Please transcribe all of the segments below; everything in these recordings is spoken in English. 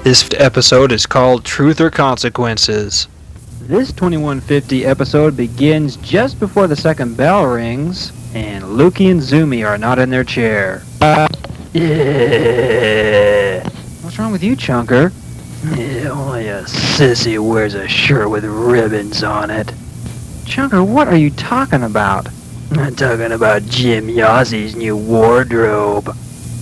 This episode is called Truth or Consequences. This 2150 episode begins just before the second bell rings, and Lukey and Zoomie are not in their chair. Yeah. What's wrong with you, Chunker? Yeah, only a sissy wears a shirt with ribbons on it. Chunker, what are you talking about? I'm talking about Jim Yozzie's new wardrobe.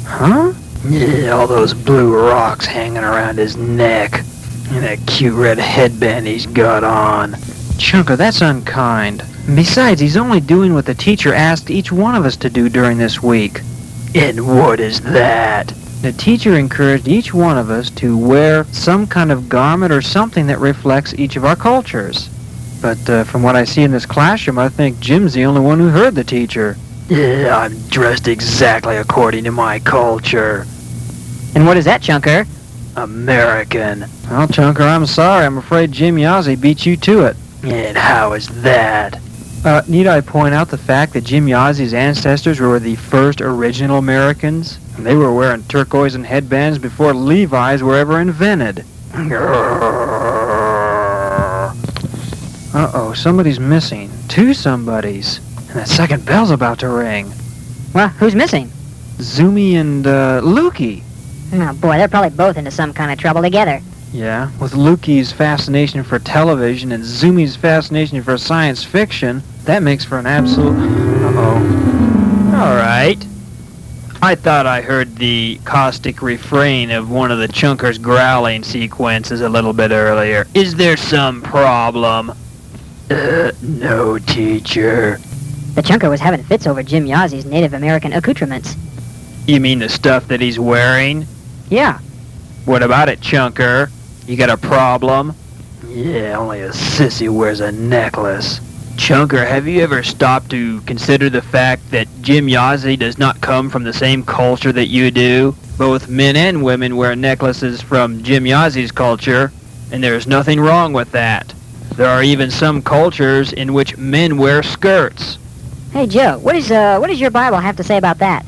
Huh? Yeah, all those blue rocks hanging around his neck. And that cute red headband he's got on. Chunker, that's unkind. Besides, he's only doing what the teacher asked each one of us to do during this week. And what is that? The teacher encouraged each one of us to wear some kind of garment or something that reflects each of our cultures. But from what I see in this classroom, I think Jim's the only one who heard the teacher. Yeah, I'm dressed exactly according to my culture. And what is that, Chunker? American. Well, Chunker, I'm sorry. I'm afraid Jim Yozzie beat you to it. And how is that? Need I point out the fact that Jim Yozzie's ancestors were the first original Americans? And they were wearing turquoise and headbands before Levi's were ever invented. Uh-oh, somebody's missing. Two somebodies. And that second bell's about to ring. Well, who's missing? Zoomie and, Lukey. Oh, boy, they're probably both into some kind of trouble together. Yeah, with Lukey's fascination for television and Zoomie's fascination for science fiction, that makes for an absolute... Uh-oh. All right. I thought I heard the caustic refrain of one of the Chunkers' growling sequences a little bit earlier. Is there some problem? No, teacher. The Chunker was having fits over Jim Yozzie's Native American accoutrements. You mean the stuff that he's wearing? Yeah. What about it, Chunker? You got a problem? Yeah, only a sissy wears a necklace. Chunker, have you ever stopped to consider the fact that Jim Yozzie does not come from the same culture that you do? Both men and women wear necklaces from Jim Yozzie's culture, and there is nothing wrong with that. There are even some cultures in which men wear skirts. Hey, Joe, what does your Bible have to say about that?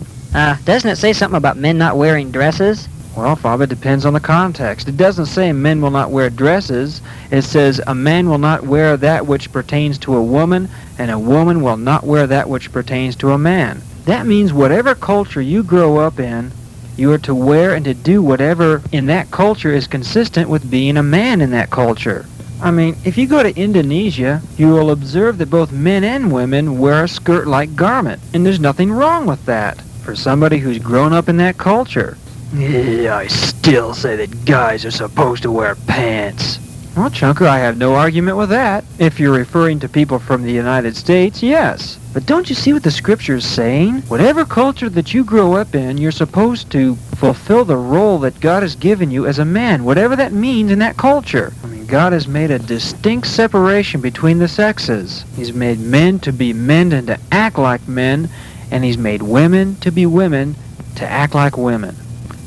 Doesn't it say something about men not wearing dresses? Well, Bob, it depends on the context. It doesn't say men will not wear dresses. It says a man will not wear that which pertains to a woman, and a woman will not wear that which pertains to a man. That means whatever culture you grow up in, you are to wear and to do whatever in that culture is consistent with being a man in that culture. I mean, if you go to Indonesia, you will observe that both men and women wear a skirt-like garment, and there's nothing wrong with that for somebody who's grown up in that culture. Yeah, I still say that guys are supposed to wear pants. Well, Chunker, I have no argument with that. If you're referring to people from the United States, yes. But don't you see what the scripture is saying? Whatever culture that you grow up in, you're supposed to fulfill the role that God has given you as a man, whatever that means in that culture. I mean, God has made a distinct separation between the sexes. He's made men to be men and to act like men, and he's made women to be women to act like women.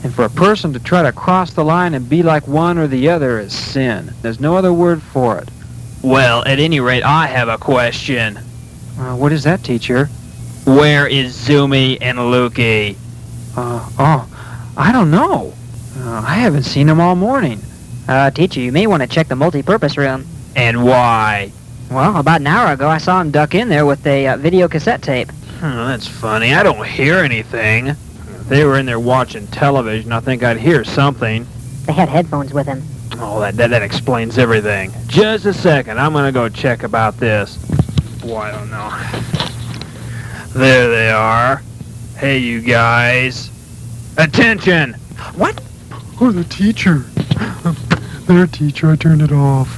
And for a person to try to cross the line and be like one or the other is sin. There's no other word for it. Well, at any rate, I have a question. What is that, teacher? Where is Zoomie and Lukey? I don't know. I haven't seen them all morning. Teacher, you may want to check the multi-purpose room. And why? Well, about an hour ago, I saw him duck in there with a video cassette tape. That's funny. I don't hear anything. If they were in there watching television, I think I'd hear something. They had headphones with him. Oh, that explains everything. Just a second. I'm going to go check about this. Boy, I don't know. There they are. Hey, you guys. Attention! What? Oh, the teacher. There, teacher, I turned it off.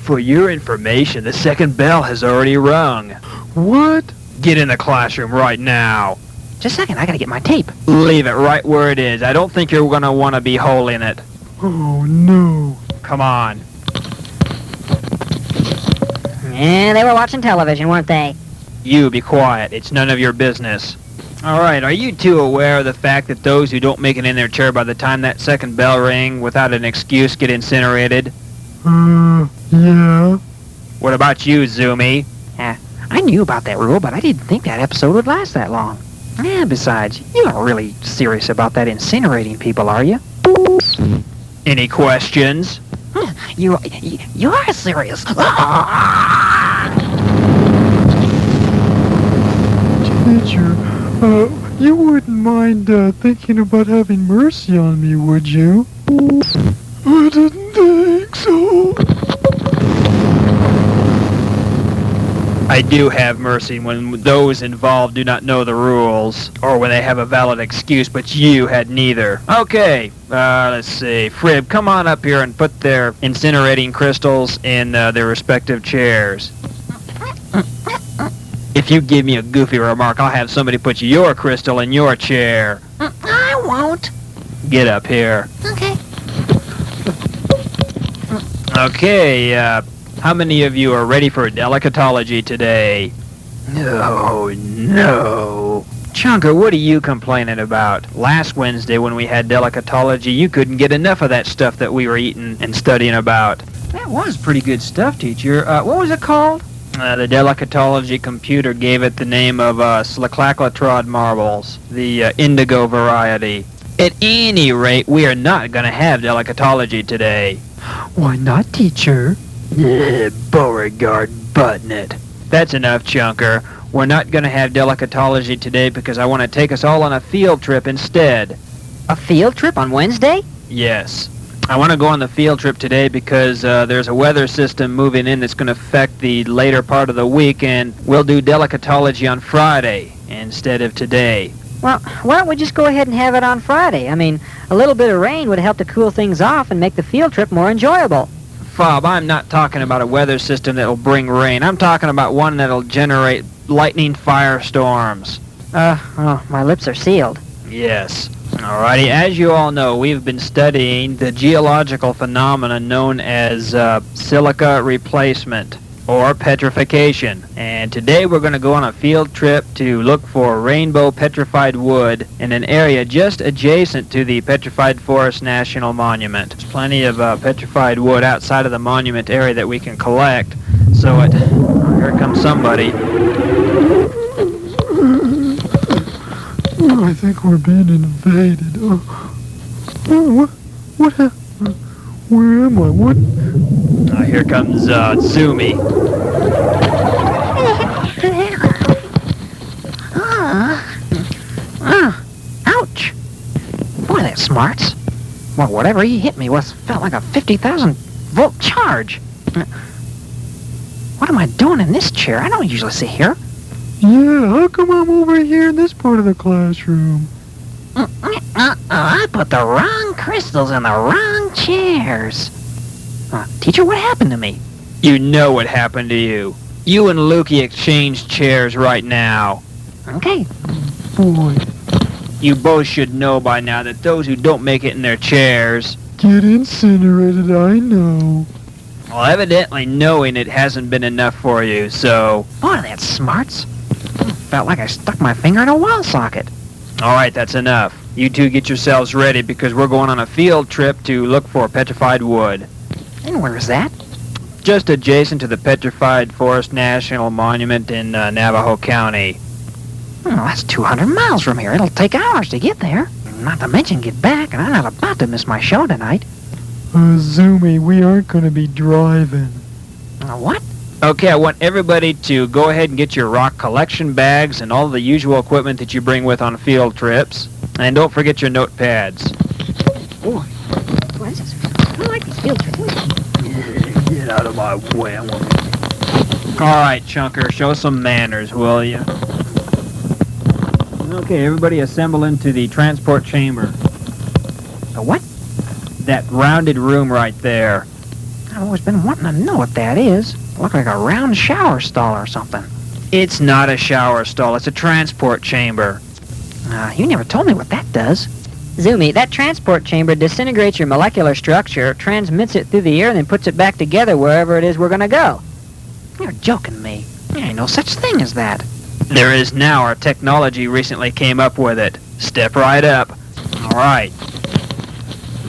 For your information, the second bell has already rung. What? Get in the classroom right now. Just a second, I gotta get my tape. Leave it right where it is. I don't think you're gonna want to be holding it. Oh, no. Come on. Yeah, they were watching television, weren't they? You, be quiet. It's none of your business. All right, are you two aware of the fact that those who don't make it in their chair by the time that second bell ring without an excuse get incinerated? Yeah. What about you, Zoomie? I knew about that rule, but I didn't think that episode would last that long. Besides, you aren't really serious about that incinerating people, are you? Any questions? You are serious. Teacher, you wouldn't mind thinking about having mercy on me, would you? I didn't think so. I do have mercy when those involved do not know the rules, or when they have a valid excuse, but you had neither. Okay, let's see. Frib, come on up here and put their incinerating crystals in their respective chairs. If you give me a goofy remark, I'll have somebody put your crystal in your chair. I won't. Get up here. Okay. Okay, how many of you are ready for delicatology today? No. Chunker, what are you complaining about? Last Wednesday when we had delicatology, you couldn't get enough of that stuff that we were eating and studying about. That was pretty good stuff, teacher. What was it called? The delicatology computer gave it the name of Slaclaclatrod marbles, the indigo variety. At any rate, we are not going to have delicatology today. Why not, teacher? Beauregard Butnett. That's enough, Chunker. We're not going to have delicatology today because I want to take us all on a field trip instead. A field trip on Wednesday? Yes. I want to go on the field trip today because there's a weather system moving in that's going to affect the later part of the week, and we'll do delicatology on Friday instead of today. Well, why don't we just go ahead and have it on Friday? I mean, a little bit of rain would help to cool things off and make the field trip more enjoyable. Fob, I'm not talking about a weather system that'll bring rain. I'm talking about one that'll generate lightning firestorms. Oh, my lips are sealed. Yes. Alrighty, as you all know, we've been studying the geological phenomena known as silica replacement, or petrification. And today we're going to go on a field trip to look for rainbow petrified wood in an area just adjacent to the Petrified Forest National Monument. There's plenty of petrified wood outside of the monument area that we can collect. So here comes somebody. I think we're being invaded. What happened? Where am I? What? Here comes Zoomie. Ouch! Boy, that smarts. Well, whatever he hit me with felt like a 50,000 volt charge. What am I doing in this chair? I don't usually sit here. Yeah, how come I'm over here in this part of the classroom? I put the wrong crystals in the wrong chairs. Teacher, what happened to me? You know what happened to you. You and Lukey exchanged chairs right now. Okay. Boy, You both should know by now that those who don't make it in their chairs... get incinerated, I know. Well, evidently knowing it hasn't been enough for you, so... Boy, that smarts. Felt like I stuck my finger in a wall socket. Alright, that's enough. You two get yourselves ready because we're going on a field trip to look for petrified wood. And where's that? Just adjacent to the Petrified Forest National Monument in Navajo County. Well, that's 200 miles from here. It'll take hours to get there. Not to mention get back, and I'm not about to miss my show tonight. Zoomie, we aren't going to be driving. What? Okay, I want everybody to go ahead and get your rock collection bags and all the usual equipment that you bring with on field trips. And don't forget your notepads. Boy, what is this? I like these field trips. Get out of my way. Alright, Chunker, show some manners, will you? Okay, everybody assemble into the transport chamber. A what? That rounded room right there. I've always been wanting to know what that is. Looks like a round shower stall or something. It's not a shower stall, it's a transport chamber. You never told me what that does. Zoomie, that transport chamber disintegrates your molecular structure, transmits it through the air, and then puts it back together wherever it is we're going to go. You're joking me. There ain't no such thing as that. There is now. Our technology recently came up with it. Step right up. All right.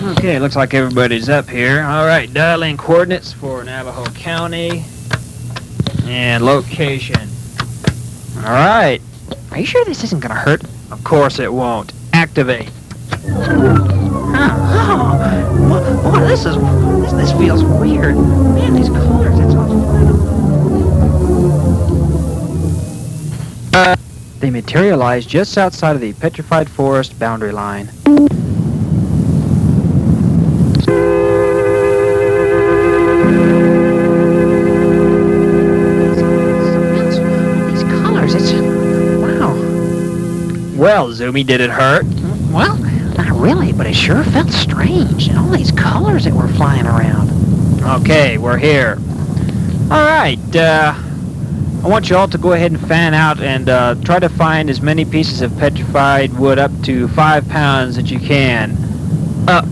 Okay, looks like everybody's up here. Alright, dialing coordinates for Navajo County. And location. Alright. Are you sure this isn't gonna hurt? Of course it won't. Activate. Boy, this feels weird. Man, these colors, it's all fun. They materialize just outside of the petrified forest boundary line. These colors, it's... wow. Well, Zoomie, did it hurt? Well, not really, but it sure felt strange. And all these colors that were flying around. Okay, we're here. Alright, I want you all to go ahead and fan out and try to find as many pieces of petrified wood up to 5 pounds that you can.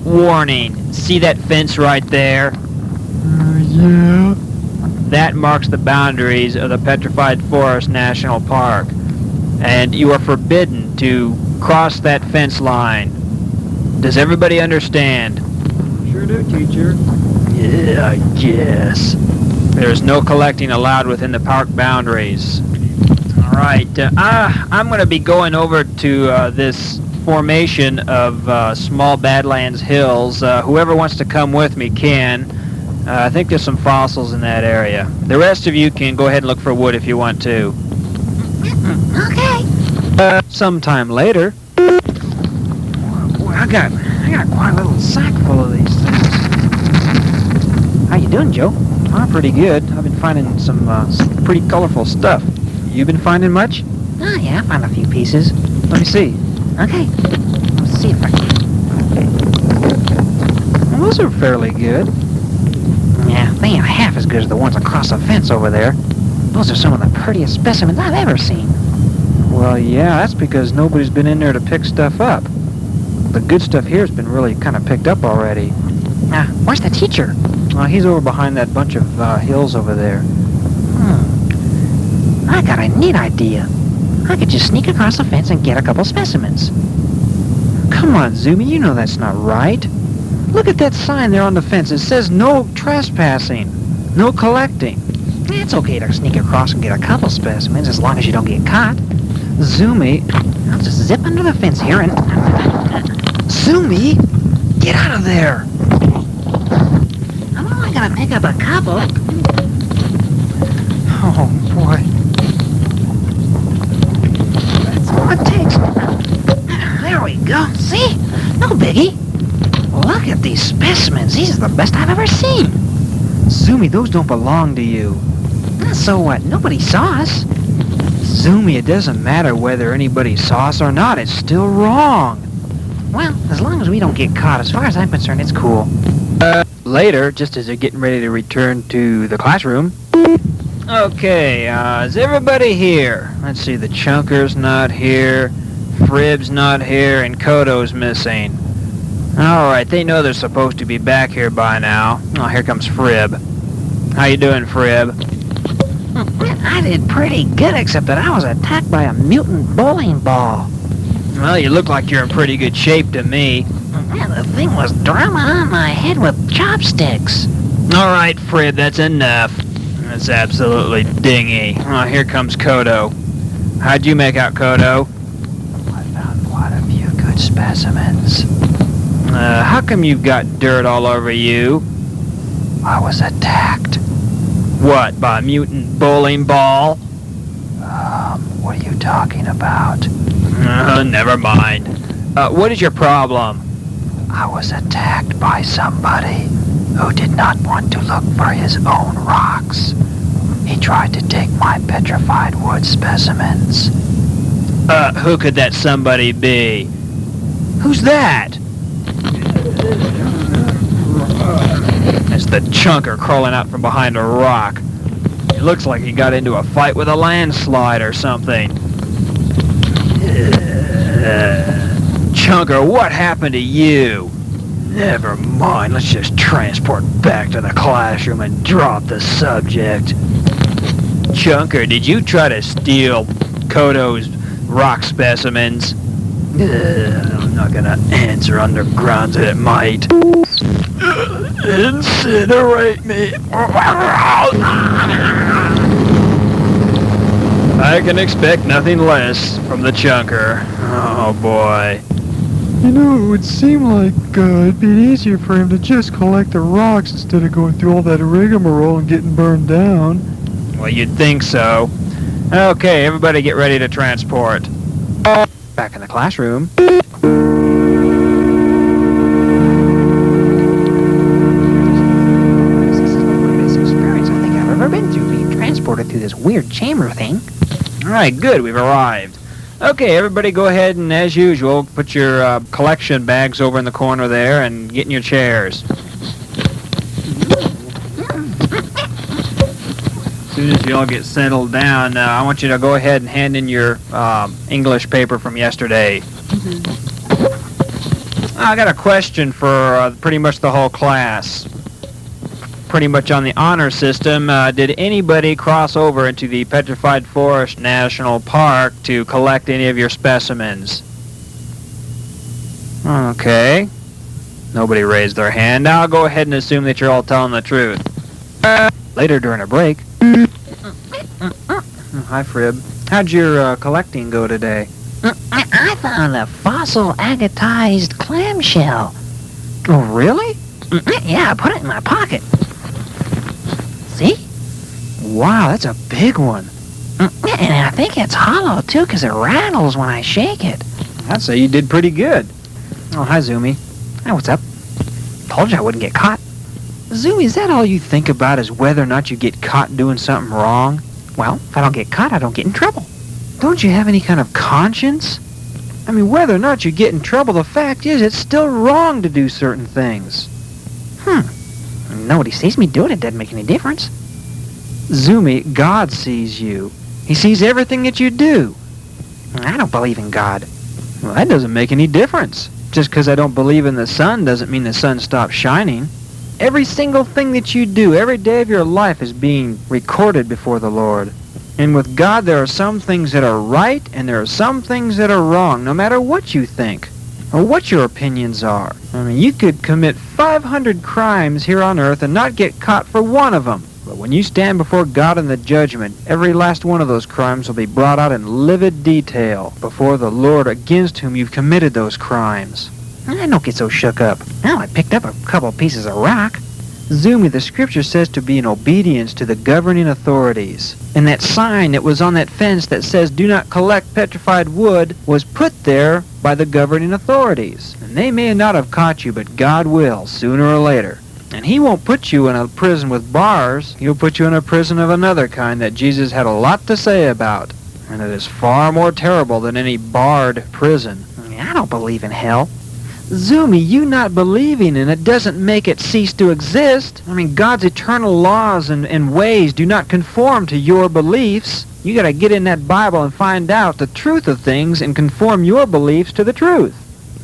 Warning. See that fence right there? Yeah. That marks the boundaries of the Petrified Forest National Park. And you are forbidden to cross that fence line. Does everybody understand? Sure do, teacher. Yeah, I guess. There's no collecting allowed within the park boundaries. Alright, I'm going to be going over to this formation of small Badlands hills. Whoever wants to come with me can. I think there's some fossils in that area. The rest of you can go ahead and look for wood if you want to. Okay. Sometime later. Boy, I got quite a little sack full of these things. How you doing, Joe? I'm pretty good. I've been finding some pretty colorful stuff. You been finding much? Oh, yeah, I found a few pieces. Let me see. Okay. Let's see if I can... Well, those are fairly good. Yeah, they ain't half as good as the ones across the fence over there. Those are some of the prettiest specimens I've ever seen. Well, yeah, that's because nobody's been in there to pick stuff up. The good stuff here has been really kind of picked up already. Where's the teacher? He's over behind that bunch of hills over there. I got a neat idea. I could just sneak across the fence and get a couple specimens. Come on, Zoomie, you know that's not right. Look at that sign there on the fence. It says no trespassing, no collecting. It's okay to sneak across and get a couple specimens as long as you don't get caught. Zoomie, I'll just zip under the fence here and... Zoomie, get out of there. I'm only gonna pick up a couple. Oh, boy. That's all it takes. There we go. See? No biggie. Look at these specimens. These are the best I've ever seen. Zoomie, those don't belong to you. So what? Nobody saw us. Zoomie, it doesn't matter whether anybody saw us or not. It's still wrong. Well, as long as we don't get caught, as far as I'm concerned, it's cool. Later, just as they're getting ready to return to the classroom. Okay, is everybody here? Let's see, the Chunker's not here, Frib's not here, and Kodo's missing. Alright, they know they're supposed to be back here by now. Oh, here comes Frib. How you doing, Frib? I did pretty good, except that I was attacked by a mutant bowling ball. Well, you look like you're in pretty good shape to me. Yeah, the thing was drumming on my head with chopsticks. Alright, Frib, that's enough. That's absolutely dingy. Oh, here comes Kodo. How'd you make out, Kodo? I found quite a few good specimens. How come you've got dirt all over you? I was attacked. What, by a mutant bowling ball? What are you talking about? Never mind. What is your problem? I was attacked by somebody who did not want to look for his own rocks. He tried to take my petrified wood specimens. Who could that somebody be? Who's that? It's the Chunker crawling out from behind a rock. It looks like he got into a fight with a landslide or something. Chunker, what happened to you? Never mind, let's just transport back to the classroom and drop the subject. Chunker, did you try to steal Kodo's rock specimens? I'm not gonna answer under grounds that it might. Incinerate me. I can expect nothing less from the chunker. Oh boy. You know, it would seem like it'd be easier for him to just collect the rocks instead of going through all that rigmarole and getting burned down. Well, you'd think so. Okay, everybody get ready to transport. Back in the classroom. This is the greatest experience I think I've ever been through, being transported through this weird chamber thing. All right, good, we've arrived. Okay, everybody go ahead and, as usual, put your collection bags over in the corner there and get in your chairs. As soon as you all get settled down, I want you to go ahead and hand in your English paper from yesterday. I got a question for pretty much the whole class. Pretty much on the honor system, did anybody cross over into the Petrified Forest National Park to collect any of your specimens? Okay. Nobody raised their hand. Now I'll go ahead and assume that you're all telling the truth. Later during a break. Hi, Frib. How'd your collecting go today? I found a fossil agatized clamshell. Oh, really? Yeah, I put it in my pocket. See? Wow, that's a big one. And I think it's hollow, too, because it rattles when I shake it. I'd say you did pretty good. Oh, hi, Zoomie. Hey, what's up? Told you I wouldn't get caught. Zoomie, is that all you think about is whether or not you get caught doing something wrong? Well, if I don't get caught, I don't get in trouble. Don't you have any kind of conscience? I mean, whether or not you get in trouble, the fact is it's still wrong to do certain things. Nobody sees me do it. It doesn't make any difference. Zoomie, God sees you. He sees everything that you do. I don't believe in God. Well, that doesn't make any difference. Just because I don't believe in the sun doesn't mean the sun stops shining. Every single thing that you do, every day of your life is being recorded before the Lord. And with God, there are some things that are right, and there are some things that are wrong, no matter what you think, or what your opinions are. I mean, you could commit 500 crimes here on earth and not get caught for one of them. But when you stand before God in the judgment, every last one of those crimes will be brought out in livid detail before the Lord against whom you've committed those crimes. I don't get so shook up. Well, I picked up a couple pieces of rock. Zoomie, the scripture says to be in obedience to the governing authorities. And that sign that was on that fence that says do not collect petrified wood was put there by the governing authorities. And they may not have caught you, but God will, sooner or later. And he won't put you in a prison with bars. He'll put you in a prison of another kind that Jesus had a lot to say about. And it is far more terrible than any barred prison. I don't believe in hell. Zoomie, you not believing in it doesn't make it cease to exist. I mean, God's eternal laws and ways do not conform to your beliefs. You gotta get in that Bible and find out the truth of things and conform your beliefs to the truth.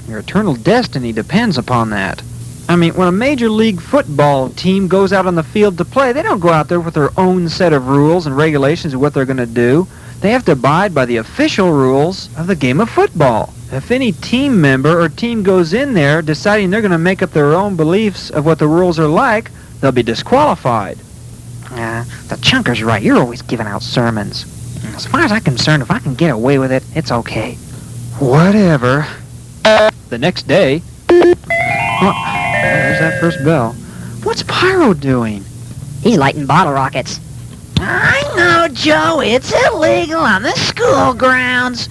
Your eternal destiny depends upon that. I mean, when a Major League Football team goes out on the field to play, they don't go out there with their own set of rules and regulations of what they're gonna do. They have to abide by the official rules of the game of football. If any team member or team goes in there deciding they're going to make up their own beliefs of what the rules are like, they'll be disqualified. The chunker's right. You're always giving out sermons. As far as I'm concerned, if I can get away with it, it's okay. Whatever. The next day... Oh, there's that first bell. What's Pyro doing? He's lighting bottle rockets. I know, Joe, it's illegal on the school grounds.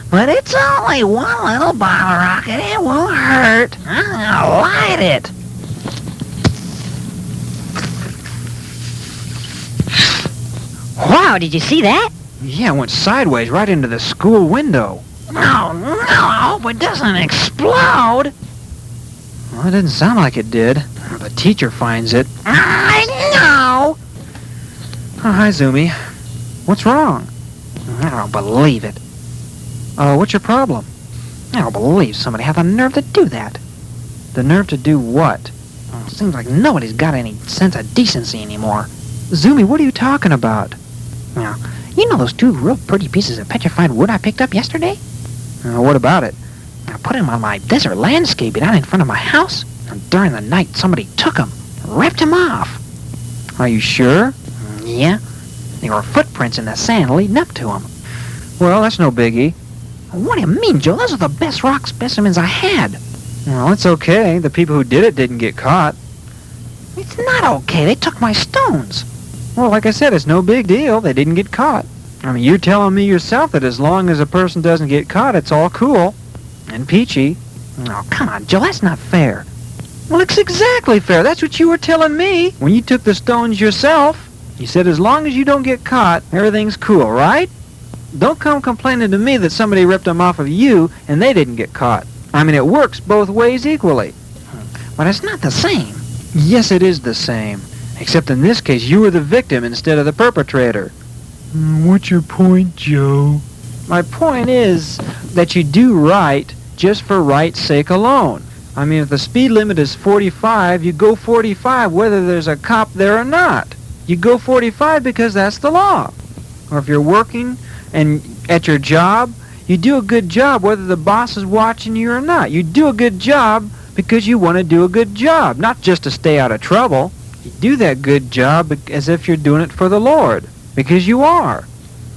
But it's only one little bottle rocket. It won't hurt. I'm gonna light it. Wow, did you see that? Yeah, it went sideways right into the school window. No, I hope it doesn't explode. Well, it didn't sound like it did. The teacher finds it. I know. Oh, hi, Zoomie. What's wrong? I don't believe it. What's your problem? I don't believe somebody had the nerve to do that. The nerve to do what? Seems like nobody's got any sense of decency anymore. Zoomie, what are you talking about? Now, you know those two real pretty pieces of petrified wood I picked up yesterday? What about it? I put him on my desert landscaping out in front of my house, and during the night somebody took him, ripped him off. Are you sure? Yeah, there were footprints in the sand leading up to him. Well, that's no biggie. What do you mean, Joe? Those are the best rock specimens I had. Well, it's okay. The people who did it didn't get caught. It's not okay. They took my stones. Well, like I said, it's no big deal. They didn't get caught. I mean, you're telling me yourself that as long as a person doesn't get caught, it's all cool and peachy. Oh, come on, Joe. That's not fair. Well, it's exactly fair. That's what you were telling me when you took the stones yourself. You said as long as you don't get caught, everything's cool, right? Don't come complaining to me that somebody ripped them off of you and they didn't get caught. I mean, it works both ways equally. But it's not the same. Yes, it is the same. Except in this case, you were the victim instead of the perpetrator. What's your point, Joe? My point is that you do right just for right's sake alone. I mean, if the speed limit is 45, you go 45 whether there's a cop there or not. You go 45 because that's the law. Or if you're working and at your job, you do a good job whether the boss is watching you or not. You do a good job because you want to do a good job, not just to stay out of trouble. You do that good job as if you're doing it for the Lord, because you are.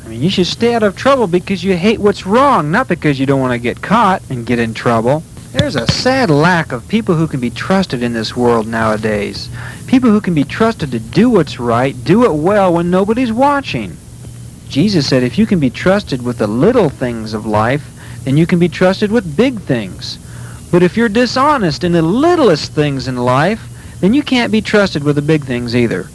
I mean, you should stay out of trouble because you hate what's wrong, not because you don't want to get caught and get in trouble. There's a sad lack of people who can be trusted in this world nowadays. People who can be trusted to do what's right, do it well when nobody's watching. Jesus said if you can be trusted with the little things of life, then you can be trusted with big things. But if you're dishonest in the littlest things in life, then you can't be trusted with the big things either.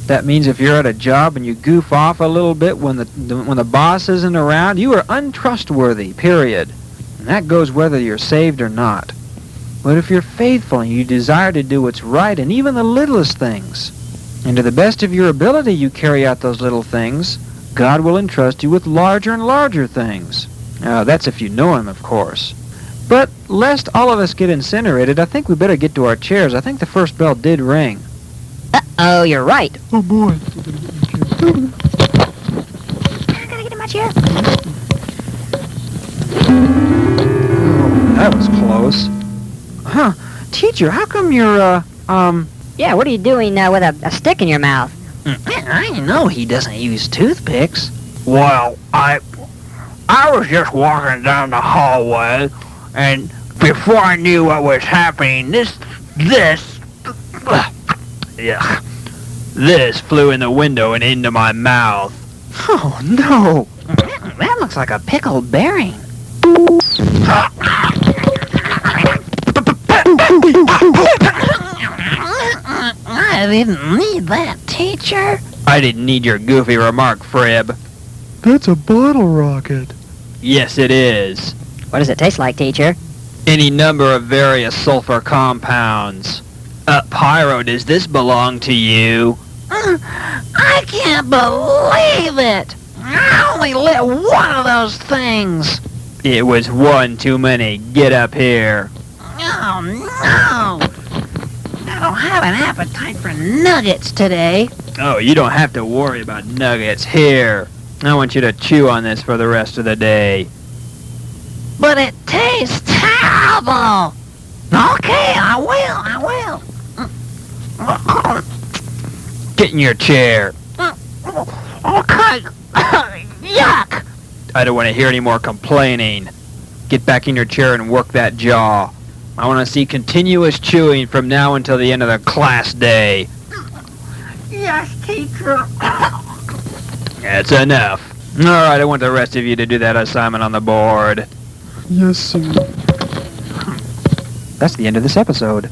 That means if you're at a job and you goof off a little bit when the boss isn't around, you are untrustworthy, period. And that goes whether you're saved or not. But if you're faithful and you desire to do what's right in even the littlest things, and to the best of your ability you carry out those little things, God will entrust you with larger and larger things. That's if you know Him, of course. But lest all of us get incinerated, I think we better get to our chairs. I think the first bell did ring. Uh-oh, you're right. Oh, boy. I gotta get in my chair. That was close. Huh. Teacher, how come you're, Yeah, what are you doing with a stick in your mouth? I know he doesn't use toothpicks. Well, I was just walking down the hallway, and before I knew what was happening, this flew in the window and into my mouth. Oh, no. That looks like a pickled bearing. I didn't need that, teacher. I didn't need your goofy remark, Frib. That's a bottle rocket. Yes, it is. What does it taste like, teacher? Any number of various sulfur compounds. Pyro, does this belong to you? I can't believe it. I only lit one of those things. It was one too many. Get up here. Oh, no. I don't have an appetite for nuggets today. Oh, you don't have to worry about nuggets. Here. I want you to chew on this for the rest of the day. But it tastes terrible. Okay, I will. Get in your chair. Okay. Yuck. I don't want to hear any more complaining. Get back in your chair and work that jaw. I want to see continuous chewing from now until the end of the class day. Yes, teacher. That's enough. All right, I want the rest of you to do that assignment on the board. Yes, sir. That's the end of this episode.